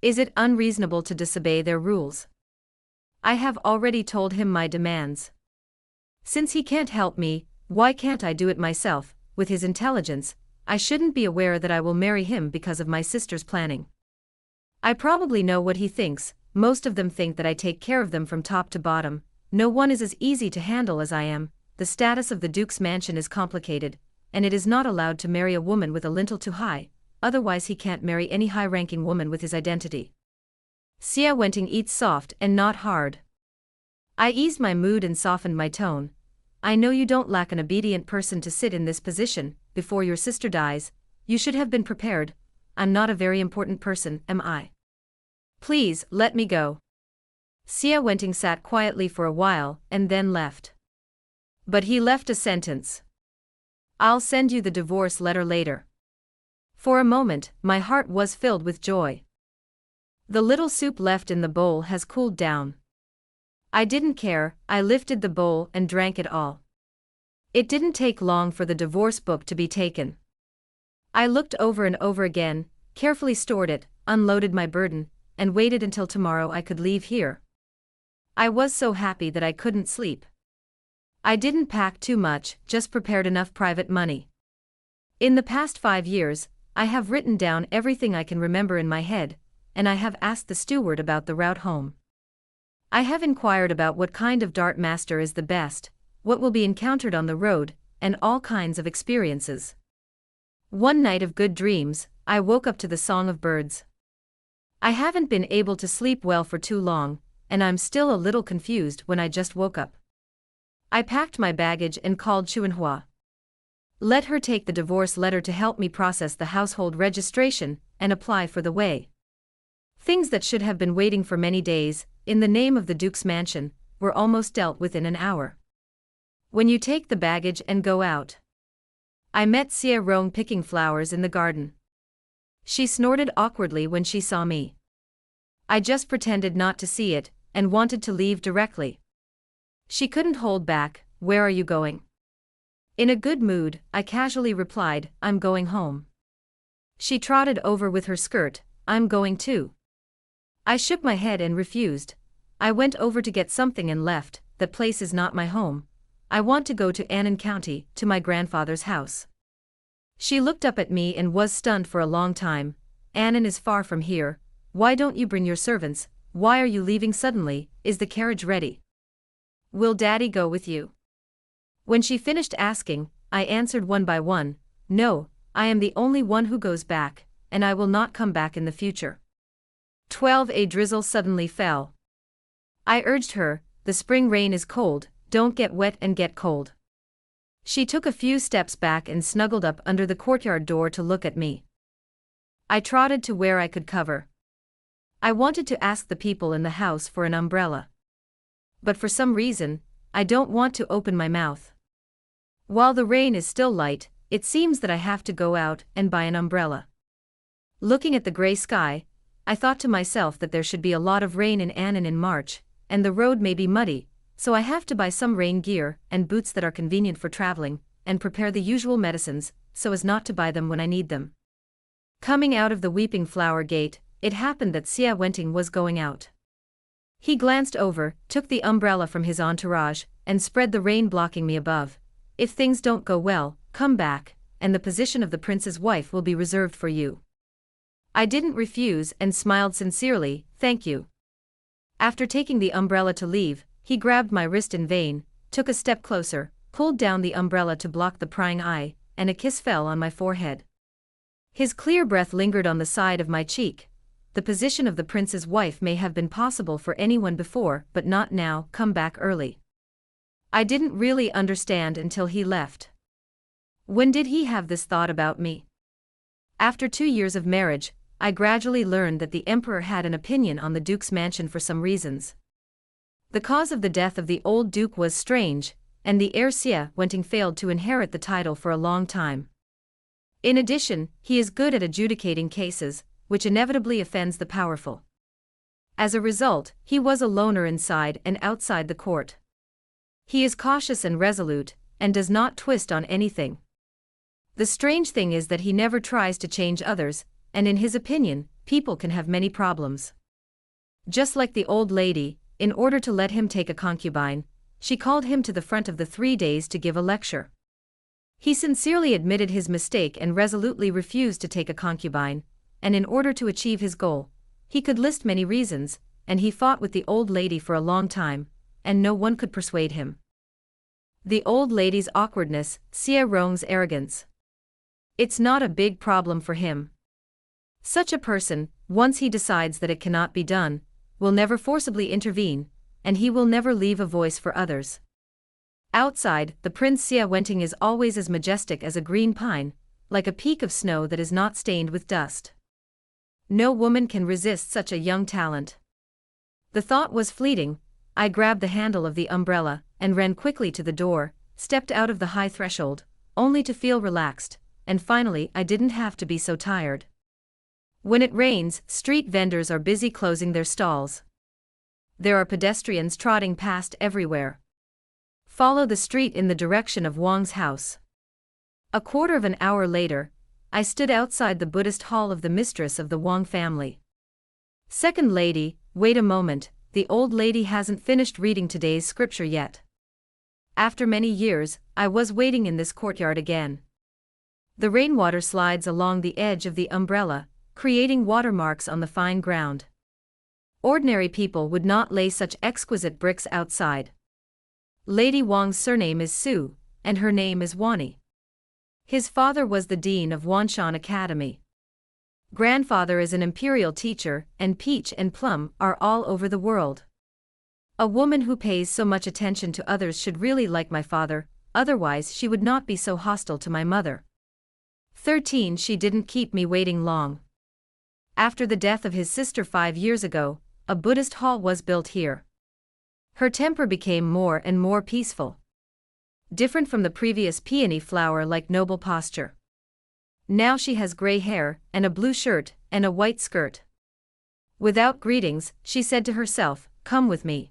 "Is it unreasonable to disobey their rules?" I have already told him my demands. Since he can't help me, why can't I do it myself? With his intelligence, I shouldn't be aware that I will marry him because of my sister's planning. I probably know what he thinks. Most of them think that I take care of them from top to bottom. No one is as easy to handle as I am. The status of the Duke's mansion is complicated, and it is not allowed to marry a woman with a lintel too high, otherwise he can't marry any high-ranking woman with his identity. Xia Wenting eats soft and not hard. I eased my mood and softened my tone. I know you don't lack an obedient person to sit in this position. Before your sister dies, you should have been prepared. I'm not a very important person, am I? Please, let me go. Xia Wenting sat quietly for a while and then left. But he left a sentence. I'll send you the divorce letter later. For a moment, my heart was filled with joy. The little soup left in the bowl has cooled down. I didn't care, I lifted the bowl and drank it all. It didn't take long for the divorce book to be taken. I looked over and over again, carefully stored it, unloaded my burden, and waited until tomorrow I could leave here. I was so happy that I couldn't sleep. I didn't pack too much, just prepared enough private money. In the past 5 years, I have written down everything I can remember in my head, and I have asked the steward about the route home. I have inquired about what kind of dart master is the best, what will be encountered on the road, and all kinds of experiences. One night of good dreams, I woke up to the song of birds. I haven't been able to sleep well for too long, and I'm still a little confused when I just woke up. I packed my baggage and called Chuanhua. Let her take the divorce letter to help me process the household registration and apply for the way. Things that should have been waiting for many days, in the name of the Duke's mansion, were almost dealt with in an hour. When you take the baggage and go out. I met Xia Rong picking flowers in the garden. She snorted awkwardly when she saw me. I just pretended not to see it, and wanted to leave directly. She couldn't hold back. Where are you going? In a good mood, I casually replied, I'm going home. She trotted over with her skirt, I'm going too. I shook my head and refused. I went over to get something and left. That place is not my home. I want to go to Annan County, to my grandfather's house. She looked up at me and was stunned for a long time. Annan is far from here. Why don't you bring your servants? Why are you leaving suddenly? Is the carriage ready? Will Daddy go with you? When she finished asking, I answered one by one, no, I am the only one who goes back, and I will not come back in the future. 12. A drizzle suddenly fell. I urged her, the spring rain is cold, don't get wet and get cold. She took a few steps back and snuggled up under the courtyard door to look at me. I trotted to where I could cover. I wanted to ask the people in the house for an umbrella. But for some reason, I don't want to open my mouth. While the rain is still light, it seems that I have to go out and buy an umbrella. Looking at the gray sky, I thought to myself that there should be a lot of rain in Annan in March, and the road may be muddy, so I have to buy some rain gear and boots that are convenient for traveling, and prepare the usual medicines, so as not to buy them when I need them. Coming out of the Weeping Flower Gate, it happened that Xia Wenting was going out. He glanced over, took the umbrella from his entourage, and spread the rain blocking me above. If things don't go well, come back, and the position of the prince's wife will be reserved for you. I didn't refuse and smiled sincerely, thank you. After taking the umbrella to leave, he grabbed my wrist in vain, took a step closer, pulled down the umbrella to block the prying eye, and a kiss fell on my forehead. His clear breath lingered on the side of my cheek. The position of the prince's wife may have been possible for anyone before, but not now. Come back early. I didn't really understand until he left. When did he have this thought about me? After 2 years of marriage, I gradually learned that the emperor had an opinion on the duke's mansion for some reasons. The cause of the death of the old duke was strange, and the heir Xia Wenting failed to inherit the title for a long time. In addition, he is good at adjudicating cases, which inevitably offends the powerful. As a result, he was a loner inside and outside the court. He is cautious and resolute, and does not twist on anything. The strange thing is that he never tries to change others, and in his opinion, people can have many problems. Just like the old lady, in order to let him take a concubine, she called him to the front of the 3 days to give a lecture. He sincerely admitted his mistake and resolutely refused to take a concubine, and in order to achieve his goal, he could list many reasons, and he fought with the old lady for a long time, and no one could persuade him. The old lady's awkwardness, Xie Rong's arrogance. It's not a big problem for him. Such a person, once he decides that it cannot be done, will never forcibly intervene, and he will never leave a voice for others. Outside, the Prince Xie Wenting is always as majestic as a green pine, like a peak of snow that is not stained with dust. No woman can resist such a young talent. The thought was fleeting. I grabbed the handle of the umbrella, and ran quickly to the door, stepped out of the high threshold, only to feel relaxed, and finally I didn't have to be so tired. When it rains, street vendors are busy closing their stalls. There are pedestrians trotting past everywhere. Follow the street in the direction of Wang's house. A quarter of an hour later, I stood outside the Buddhist hall of the mistress of the Wang family. Second lady, wait a moment, the old lady hasn't finished reading today's scripture yet. After many years, I was waiting in this courtyard again. The rainwater slides along the edge of the umbrella, creating watermarks on the fine ground. Ordinary people would not lay such exquisite bricks outside. Lady Wang's surname is Su, and her name is Wani. His father was the dean of Wanshan Academy. Grandfather is an imperial teacher, and Peach and Plum are all over the world. A woman who pays so much attention to others should really like my father, otherwise she would not be so hostile to my mother. 13. She didn't keep me waiting long. After the death of his sister 5 years ago, a Buddhist hall was built here. Her temper became more and more peaceful. Different from the previous peony flower-like noble posture. Now she has gray hair, and a blue shirt, and a white skirt. Without greetings, she said to herself, "Come with me."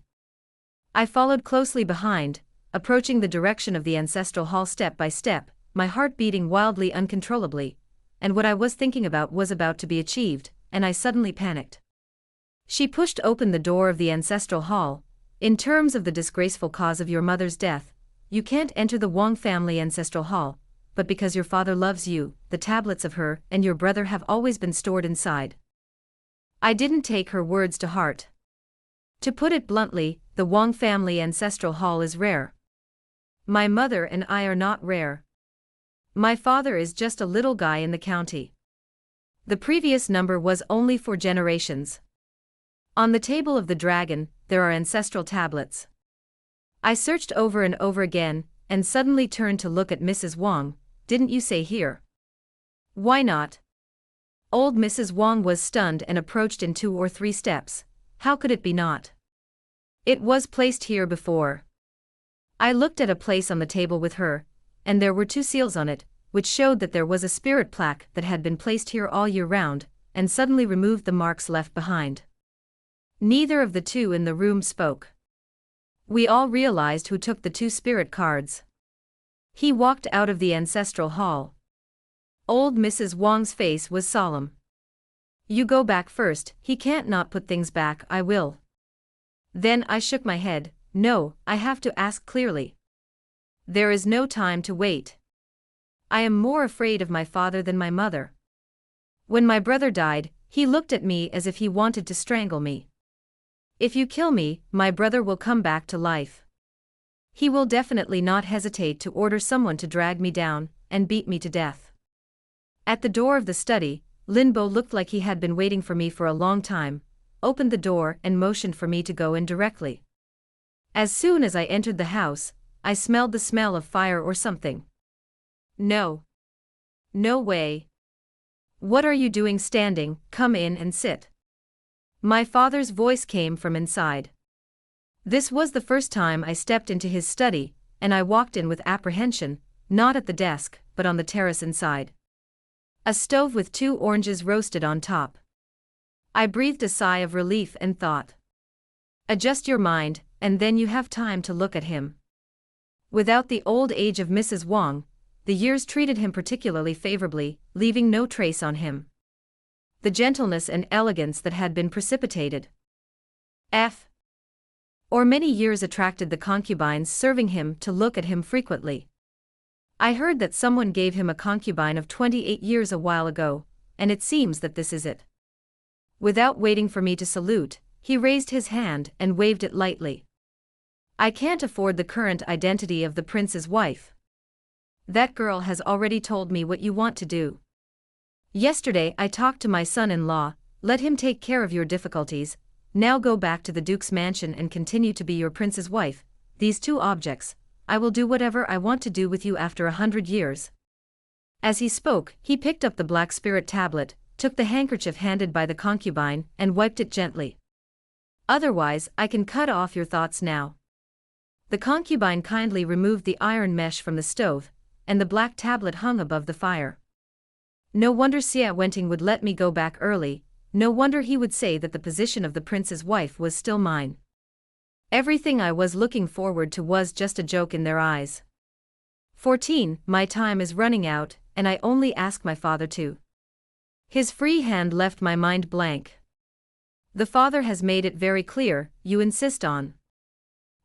I followed closely behind, approaching the direction of the ancestral hall step by step, my heart beating wildly uncontrollably, and what I was thinking about was about to be achieved, and I suddenly panicked. She pushed open the door of the ancestral hall. "In terms of the disgraceful cause of your mother's death, you can't enter the Wang family ancestral hall, but because your father loves you, the tablets of her and your brother have always been stored inside." I didn't take her words to heart. To put it bluntly, the Wang family ancestral hall is rare. My mother and I are not rare. My father is just a little guy in the county. The previous number was only 4 generations. On the table of the dragon, there are ancestral tablets. I searched over and over again, and suddenly turned to look at Mrs. Wang. "Didn't you say here?" "Why not?" Old Mrs. Wang was stunned and approached in 2 or 3 steps. "How could it be not? It was placed here before." I looked at a place on the table with her, and there were 2 seals on it, which showed that there was a spirit plaque that had been placed here all year round, and suddenly removed the marks left behind. Neither of the 2 in the room spoke. We all realized who took the 2 spirit cards. He walked out of the ancestral hall. Old Mrs. Wang's face was solemn. "You go back first, he can't not put things back, I will." Then I shook my head. "No, I have to ask clearly. There is no time to wait. I am more afraid of my father than my mother. When my brother died, he looked at me as if he wanted to strangle me. If you kill me, my brother will come back to life. He will definitely not hesitate to order someone to drag me down and beat me to death." At the door of the study, Linbo looked like he had been waiting for me for a long time, opened the door and motioned for me to go in directly. As soon as I entered the house, I smelled the smell of fire or something. "No. No way. What are you doing standing? Come in and sit." My father's voice came from inside. This was the first time I stepped into his study, and I walked in with apprehension, not at the desk, but on the terrace inside. A stove with 2 oranges roasted on top. I breathed a sigh of relief and thought. Adjust your mind, and then you have time to look at him. Without the old age of Mrs. Wang, the years treated him particularly favorably, leaving no trace on him. The gentleness and elegance that had been precipitated or many years attracted the concubines serving him to look at him frequently. I heard that someone gave him a concubine of 28 years a while ago, and it seems that this is it. Without waiting for me to salute, he raised his hand and waved it lightly. I can't afford the current identity of the prince's wife. That girl has already told me what you want to do. Yesterday I talked to my son-in-law, let him take care of your difficulties, now go back to the duke's mansion and continue to be your prince's wife, these two objects, I will do whatever I want to do with you after 100 years. As he spoke, he picked up the black spirit tablet, took the handkerchief handed by the concubine, and wiped it gently. Otherwise, I can cut off your thoughts now. The concubine kindly removed the iron mesh from the stove, and the black tablet hung above the fire. No wonder Xia Wenting would let me go back early, no wonder he would say that the position of the prince's wife was still mine. Everything I was looking forward to was just a joke in their eyes. 14. My time is running out, and I only ask my father to. His free hand left my mind blank. The father has made it very clear, you insist on.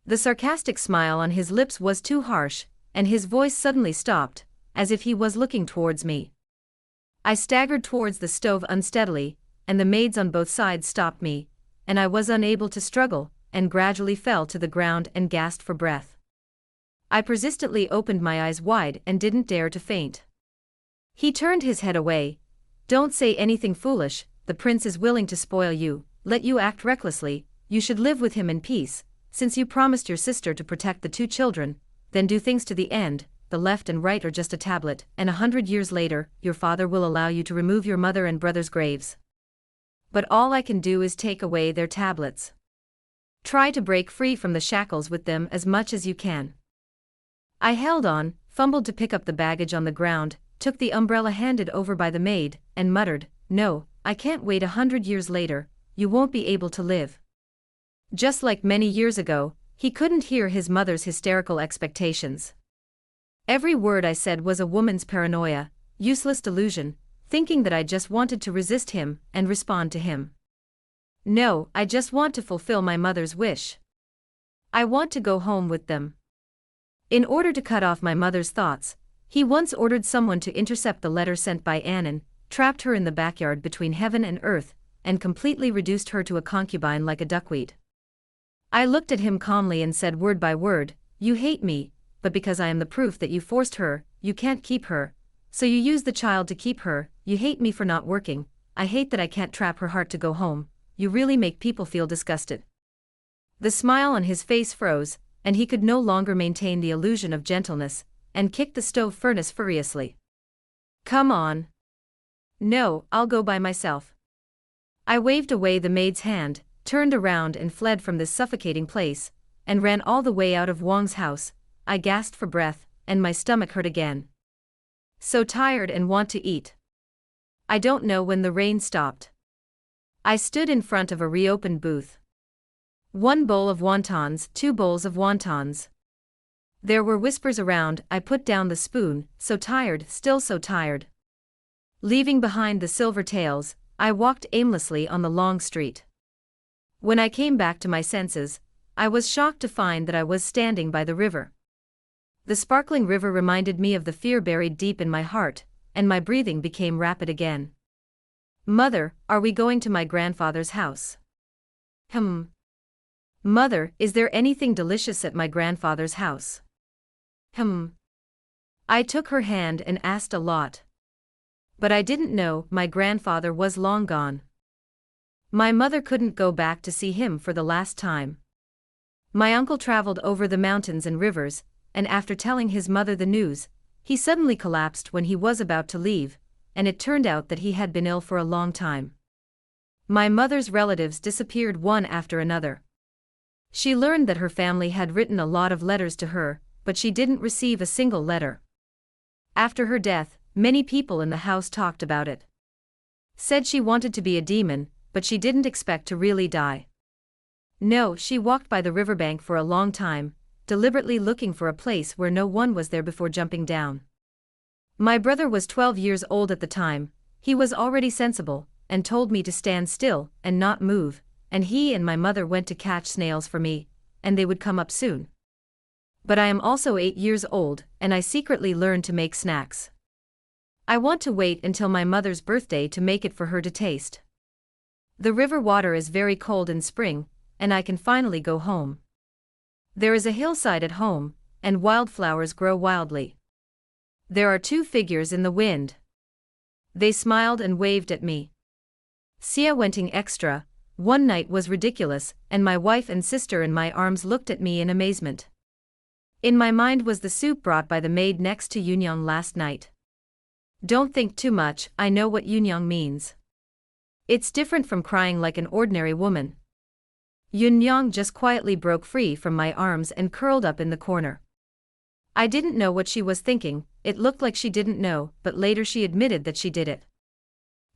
The sarcastic smile on his lips was too harsh, and his voice suddenly stopped, as if he was looking towards me. I staggered towards the stove unsteadily, and the maids on both sides stopped me, and I was unable to struggle, and gradually fell to the ground and gasped for breath. I persistently opened my eyes wide and didn't dare to faint. He turned his head away. Don't say anything foolish, the prince is willing to spoil you, let you act recklessly, you should live with him in peace, since you promised your sister to protect the two children, then do things to the end, the left and right are just a tablet, and 100 years later, your father will allow you to remove your mother and brother's graves. But all I can do is take away their tablets. Try to break free from the shackles with them as much as you can. I held on, fumbled to pick up the baggage on the ground, took the umbrella handed over by the maid, and muttered, no, I can't wait 100 years later, you won't be able to live. Just like many years ago, he couldn't hear his mother's hysterical expectations. Every word I said was a woman's paranoia, useless delusion, thinking that I just wanted to resist him and respond to him. No, I just want to fulfill my mother's wish. I want to go home with them. In order to cut off my mother's thoughts, he once ordered someone to intercept the letter sent by Annan, trapped her in the backyard between heaven and earth, and completely reduced her to a concubine like a duckweed. I looked at him calmly and said word by word, you hate me, but because I am the proof that you forced her, you can't keep her, so you use the child to keep her, you hate me for not working, I hate that I can't trap her heart to go home, you really make people feel disgusted. The smile on his face froze, and he could no longer maintain the illusion of gentleness, and kicked the stove furnace furiously. Come on. No, I'll go by myself. I waved away the maid's hand, turned around and fled from this suffocating place, and ran all the way out of Wang's house. I gasped for breath, and my stomach hurt again. So tired and want to eat. I don't know when the rain stopped. I stood in front of a reopened booth. 1 bowl of wontons, 2 bowls of wontons. There were whispers around. I put down the spoon, so tired, still so tired. Leaving behind the silver tails, I walked aimlessly on the long street. When I came back to my senses, I was shocked to find that I was standing by the river. The sparkling river reminded me of the fear buried deep in my heart, and my breathing became rapid again. Mother, are we going to my grandfather's house? Mother, is there anything delicious at my grandfather's house? I took her hand and asked a lot. But I didn't know my grandfather was long gone. My mother couldn't go back to see him for the last time. My uncle traveled over the mountains and rivers, and after telling his mother the news, he suddenly collapsed when he was about to leave, and it turned out that he had been ill for a long time. My mother's relatives disappeared one after another. She learned that her family had written a lot of letters to her, but she didn't receive a single letter. After her death, many people in the house talked about it. Said she wanted to be a demon, but she didn't expect to really die. No, she walked by the riverbank for a long time, deliberately looking for a place where no one was there before jumping down. My brother was 12 years old at the time. He was already sensible, and told me to stand still and not move, and he and my mother went to catch snails for me, and they would come up soon. But I am also 8 years old, and I secretly learned to make snacks. I want to wait until my mother's birthday to make it for her to taste. The river water is very cold in spring, and I can finally go home. There is a hillside at home, and wildflowers grow wildly. There are two figures in the wind. They smiled and waved at me. Sia wenting extra, one night was ridiculous, and my wife and sister in my arms looked at me in amazement. In my mind was the soup brought by the maid next to Yunyang last night. Don't think too much, I know what Yunyang means. It's different from crying like an ordinary woman. Yunyang just quietly broke free from my arms and curled up in the corner. I didn't know what she was thinking, it looked like she didn't know, but later she admitted that she did it.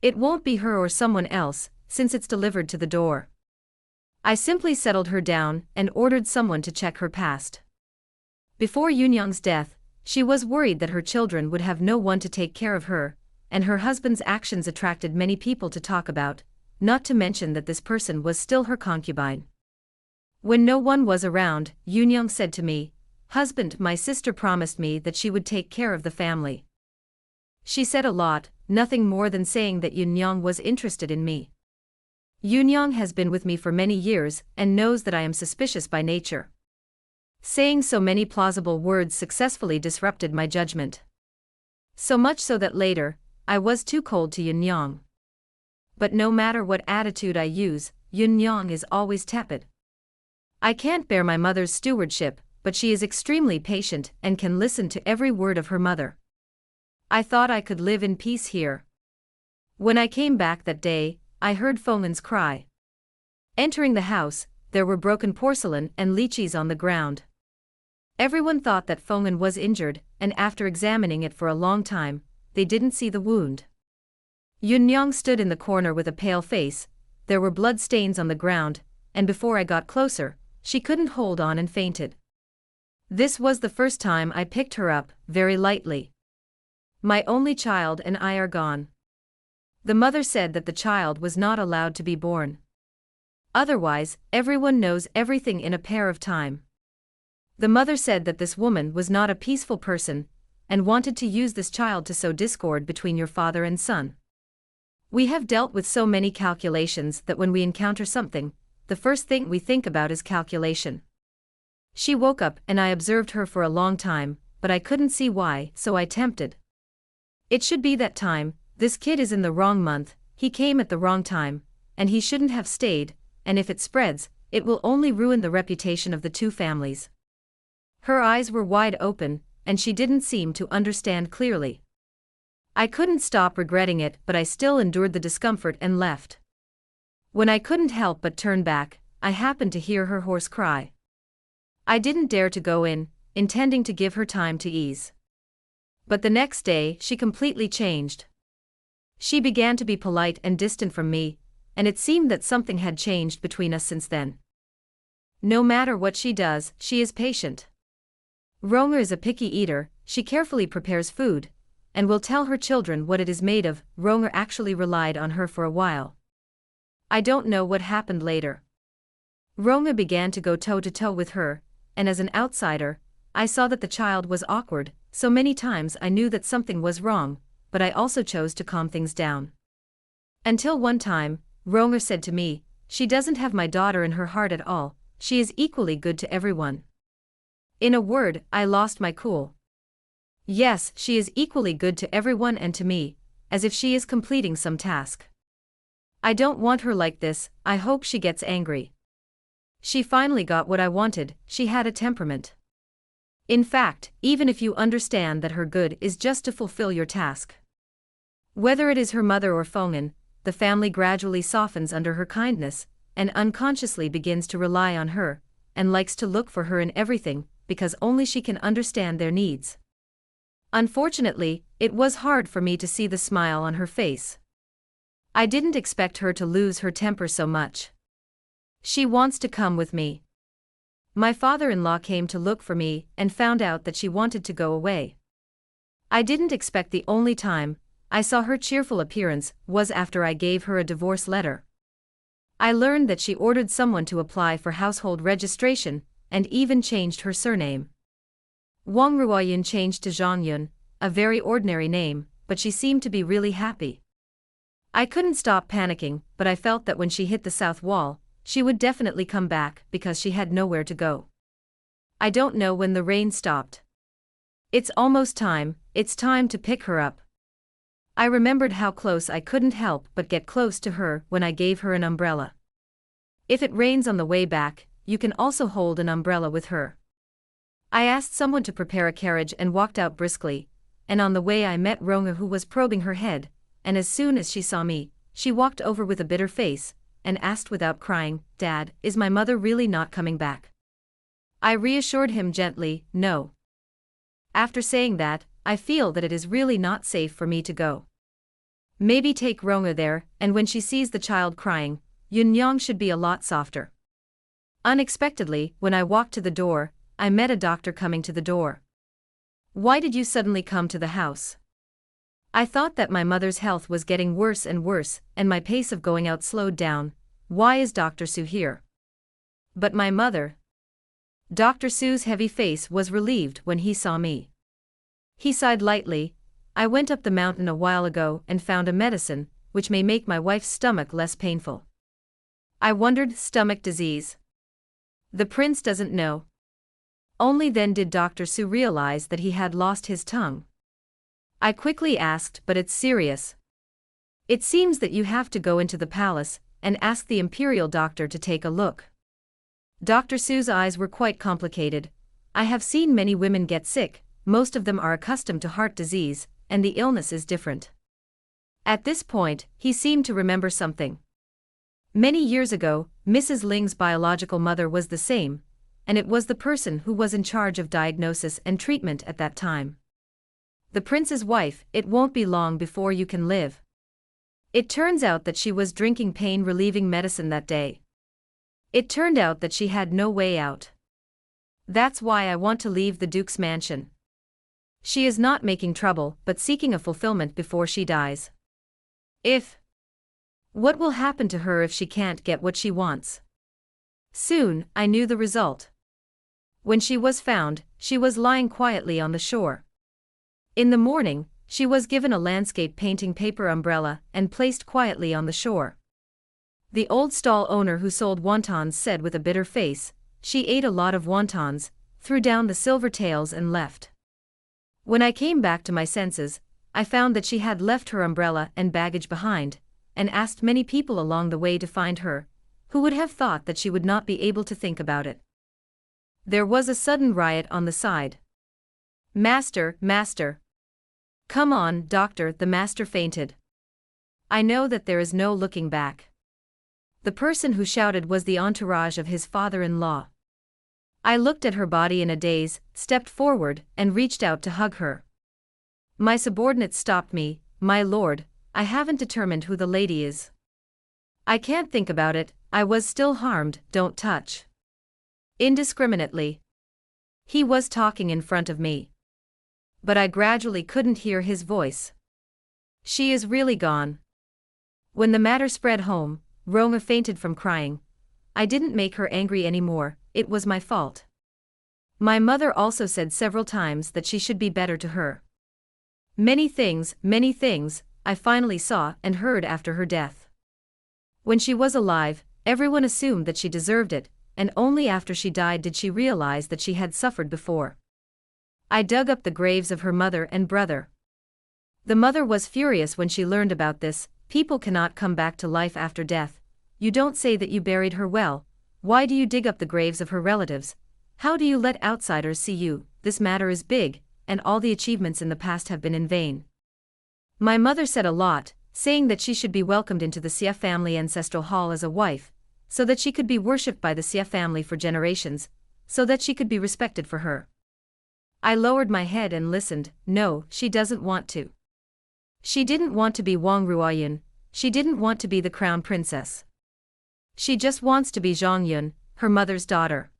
It won't be her or someone else, since it's delivered to the door. I simply settled her down and ordered someone to check her past. Before Yunyang's death, she was worried that her children would have no one to take care of her, and her husband's actions attracted many people to talk about, not to mention that this person was still her concubine. When no one was around, Yunyang said to me, "Husband, my sister promised me that she would take care of the family." She said a lot, nothing more than saying that Yunyang was interested in me. Yunyang has been with me for many years and knows that I am suspicious by nature. Saying so many plausible words successfully disrupted my judgment. So much so that later, I was too cold to Yunyang. But no matter what attitude I use, Yunyang is always tepid. I can't bear my mother's stewardship, but she is extremely patient and can listen to every word of her mother. I thought I could live in peace here. When I came back that day, I heard Feng'en's cry. Entering the house, there were broken porcelain and lychees on the ground. Everyone thought that Feng'en was injured, and after examining it for a long time, they didn't see the wound. Yunyang stood in the corner with a pale face, there were blood stains on the ground, and before I got closer, she couldn't hold on and fainted. This was the first time I picked her up, very lightly. My only child and I are gone. The mother said that the child was not allowed to be born. Otherwise, everyone knows everything in a pair of time. The mother said that this woman was not a peaceful person, and wanted to use this child to sow discord between your father and son. We have dealt with so many calculations that when we encounter something, the first thing we think about is calculation. She woke up and I observed her for a long time, but I couldn't see why, so I tempted. It should be that time, this kid is in the wrong month, he came at the wrong time, and he shouldn't have stayed, and if it spreads, it will only ruin the reputation of the two families. Her eyes were wide open, and she didn't seem to understand clearly. I couldn't stop regretting it, but I still endured the discomfort and left. When I couldn't help but turn back, I happened to hear her hoarse cry. I didn't dare to go in, intending to give her time to ease. But the next day, she completely changed. She began to be polite and distant from me, and it seemed that something had changed between us since then. No matter what she does, she is patient. Ronger is a picky eater, she carefully prepares food, and will tell her children what it is made of. Ronger actually relied on her for a while. I don't know what happened later. Ronger began to go toe-to-toe with her, and as an outsider, I saw that the child was awkward, so many times I knew that something was wrong, but I also chose to calm things down. Until one time, Ronger said to me, "She doesn't have my daughter in her heart at all, she is equally good to everyone." In a word, I lost my cool. Yes, she is equally good to everyone and to me, as if she is completing some task. I don't want her like this, I hope she gets angry. She finally got what I wanted, she had a temperament. In fact, even if you understand that her good is just to fulfill your task. Whether it is her mother or Feng'en, the family gradually softens under her kindness, and unconsciously begins to rely on her, and likes to look for her in everything, because only she can understand their needs. Unfortunately, it was hard for me to see the smile on her face. I didn't expect her to lose her temper so much. She wants to come with me. My father-in-law came to look for me and found out that she wanted to go away. I didn't expect the only time I saw her cheerful appearance was after I gave her a divorce letter. I learned that she ordered someone to apply for household registration, and even changed her surname. Wang Ruoyun changed to Zhang Yun, a very ordinary name, but she seemed to be really happy. I couldn't stop panicking, but I felt that when she hit the south wall, she would definitely come back because she had nowhere to go. I don't know when the rain stopped. It's almost time, it's time to pick her up. I remembered how close I couldn't help but get close to her when I gave her an umbrella. If it rains on the way back, you can also hold an umbrella with her. I asked someone to prepare a carriage and walked out briskly, and on the way I met Ronga, who was probing her head, and as soon as she saw me, she walked over with a bitter face, and asked without crying, "Dad, is my mother really not coming back?" I reassured him gently, "No." After saying that, I feel that it is really not safe for me to go. Maybe take Ronga there, and when she sees the child crying, Yunyang should be a lot softer. Unexpectedly, when I walked to the door, I met a doctor coming to the door. "Why did you suddenly come to the house?" I thought that my mother's health was getting worse and worse, and my pace of going out slowed down. "Why is Dr. Su here?" "But my mother." Dr. Su's heavy face was relieved when he saw me. He sighed lightly. "I went up the mountain a while ago and found a medicine, which may make my wife's stomach less painful." I wondered, stomach disease? The prince doesn't know. Only then did Dr. Su realize that he had lost his tongue. I quickly asked, "But it's serious. It seems that you have to go into the palace and ask the imperial doctor to take a look." Dr. Su's eyes were quite complicated. "I have seen many women get sick, most of them are accustomed to heart disease, and the illness is different." At this point, he seemed to remember something. Many years ago, Mrs. Ling's biological mother was the same, and it was the person who was in charge of diagnosis and treatment at that time. "The prince's wife, it won't be long before you can live." It turns out that she was drinking pain-relieving medicine that day. It turned out that she had no way out. That's why I want to leave the Duke's mansion. She is not making trouble, but seeking a fulfillment before she dies. What will happen to her if she can't get what she wants? Soon, I knew the result. When she was found, she was lying quietly on the shore. In the morning, she was given a landscape painting paper umbrella and placed quietly on the shore. The old stall owner who sold wontons said with a bitter face, "She ate a lot of wontons, threw down the silver taels and left." When I came back to my senses, I found that she had left her umbrella and baggage behind, and asked many people along the way to find her, who would have thought that she would not be able to think about it. There was a sudden riot on the side. "Master, master! Come on, doctor," the master fainted. I know that there is no looking back. The person who shouted was the entourage of his father-in-law. I looked at her body in a daze, stepped forward, and reached out to hug her. My subordinate stopped me. "My lord, I haven't determined who the lady is. I can't think about it, I was still harmed, don't touch." Indiscriminately. He was talking in front of me. But I gradually couldn't hear his voice. "She is really gone." When the matter spread home, Roma fainted from crying. I didn't make her angry anymore, it was my fault. My mother also said several times that she should be better to her. Many things, I finally saw and heard after her death. When she was alive, everyone assumed that she deserved it, and only after she died did she realize that she had suffered before. I dug up the graves of her mother and brother. The mother was furious when she learned about this. "People cannot come back to life after death. You don't say that you buried her well. Why do you dig up the graves of her relatives? How do you let outsiders see you? This matter is big, and all the achievements in the past have been in vain." My mother said a lot, saying that she should be welcomed into the Xia family ancestral hall as a wife, so that she could be worshipped by the Xia family for generations, so that she could be respected for her. I lowered my head and listened. No, she doesn't want to. She didn't want to be Wang Ruoyun, she didn't want to be the crown princess. She just wants to be Zhongyun, her mother's daughter.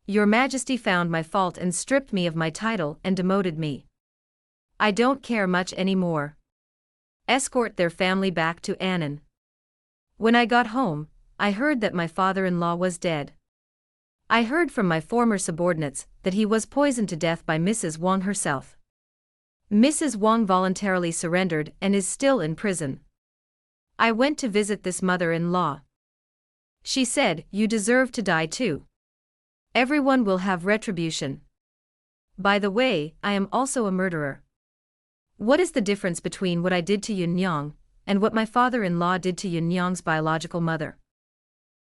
Your Majesty found my fault and stripped me of my title and demoted me. I don't care much anymore. Escort their family back to Annan. When I got home, I heard that my father-in-law was dead. I heard from my former subordinates that he was poisoned to death by Mrs. Wang herself. Mrs. Wang voluntarily surrendered and is still in prison. I went to visit this mother-in-law. She said, "You deserve to die too. Everyone will have retribution. By the way, I am also a murderer. What is the difference between what I did to Yun Yang and what my father-in-law did to Yun Yang's biological mother?